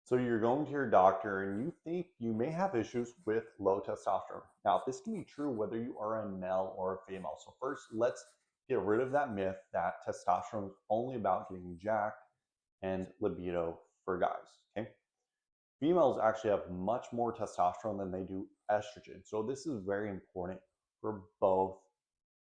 So you're going to your doctor and you think you may have issues with low testosterone. Now, this can be true whether you are a male or a female. So first, let's get rid of that myth that testosterone is only about getting jacked and libido for guys. Okay. Females actually have much more testosterone than they do estrogen. So this is very important for both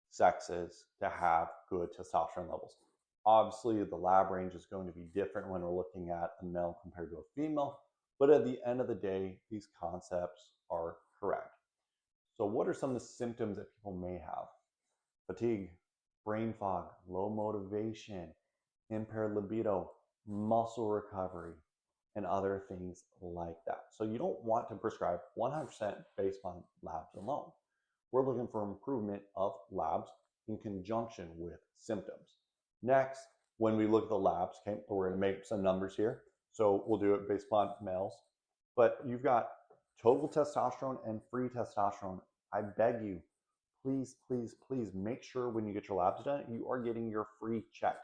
sexes to have good testosterone levels. Obviously, the lab range is going to be different when we're looking at a male compared to a female, but at the end of the day, these concepts are correct. So, what are some of the symptoms that people may have? Fatigue, brain fog, low motivation, impaired libido, muscle recovery, and other things like that. So, you don't want to prescribe 100% based on labs alone. We're looking for improvement of labs in conjunction with symptoms. Next, when we look at the labs, okay, we're going to make some numbers here. So we'll do it based upon males. But you've got total testosterone and free testosterone. I beg you, please, please, please make sure when you get your labs done, you are getting your free check.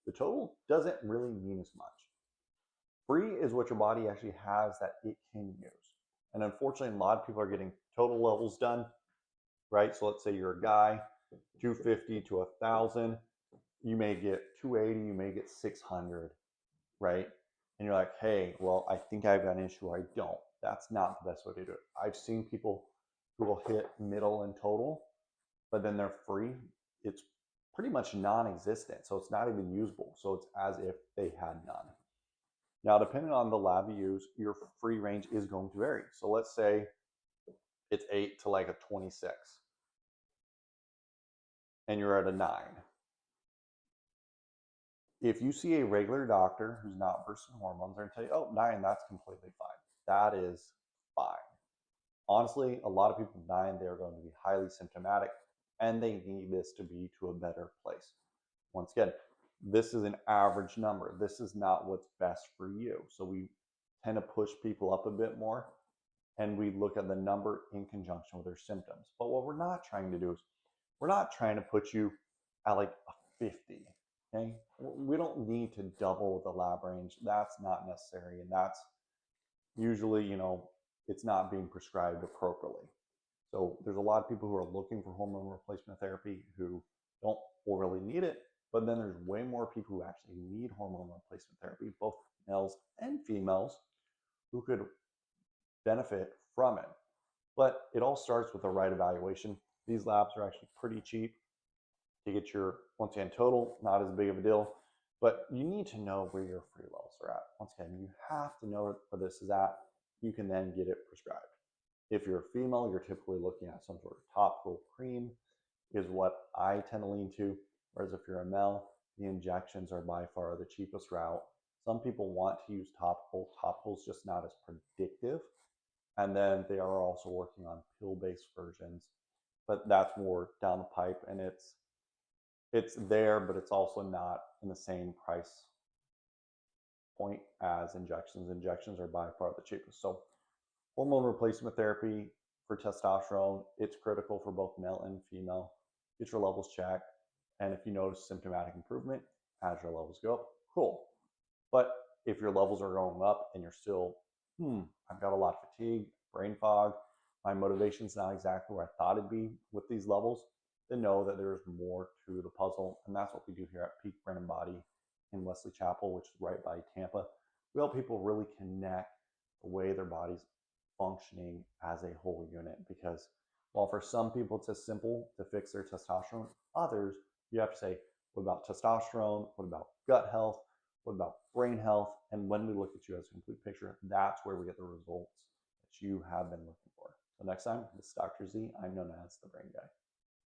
The total doesn't really mean as much. Free is what your body actually has that it can use. And unfortunately, a lot of people are getting total levels done, right? So let's say you're a guy, 250 to 1,000, you may get 280, you may get 600, right? And you're like, hey, well, I think I've got an issue or I don't. That's not the best way to do it. I've seen people who will hit middle and total, but then they're free. It's pretty much non-existent. So it's not even usable. So it's as if they had none. Now, depending on the lab you use, your free range is going to vary. So let's say it's 8 to like a 26 and you're at a 9. If you see a regular doctor who's not versed in hormones, they're going to tell you, oh, 9, that's completely fine. That is fine. Honestly, a lot of people with 9, they're going to be highly symptomatic and they need this to be to a better place. Once again, this is an average number. This is not what's best for you. So we tend to push people up a bit more and we look at the number in conjunction with their symptoms. But what we're not trying to do is we're not trying to put you at like a 50. Okay, we don't need to double the lab range. That's not necessary, and that's usually, it's not being prescribed appropriately. So there's a lot of people who are looking for hormone replacement therapy who don't really need it, but then there's way more people who actually need hormone replacement therapy, both males and females, who could benefit from it. But it all starts with the right evaluation. These labs are actually pretty cheap to get your, once again, total, not as big of a deal, but you need to know where your free levels are at. Once again, you have to know where this is at. You can then get it prescribed. If you're a female, you're typically looking at some sort of topical cream is what I tend to lean to. Whereas if you're a male, the injections are by far the cheapest route. Some people want to use topical. Topicals just not as predictive. And then they are also working on pill-based versions, but that's more down the pipe, and it's there, but it's also not in the same price point as injections. Injections are by far the cheapest. So hormone replacement therapy for testosterone, it's critical for both male and female. Get your levels checked. And if you notice symptomatic improvement, as your levels go up, cool. But if your levels are going up and you're still, I've got a lot of fatigue, brain fog, my motivation's not exactly where I thought it'd be with these levels, then know that there's more to the puzzle. And that's what we do here at Peak Brain and Body in Wesley Chapel, which is right by Tampa. We help people really connect the way their body's functioning as a whole unit. Because while for some people it's as simple to fix their testosterone, others you have to say, what about testosterone? What about gut health? What about brain health? And when we look at you as a complete picture, that's where we get the results that you have been looking for. So next time, this is Dr. Z. I'm known as the Brain Guy.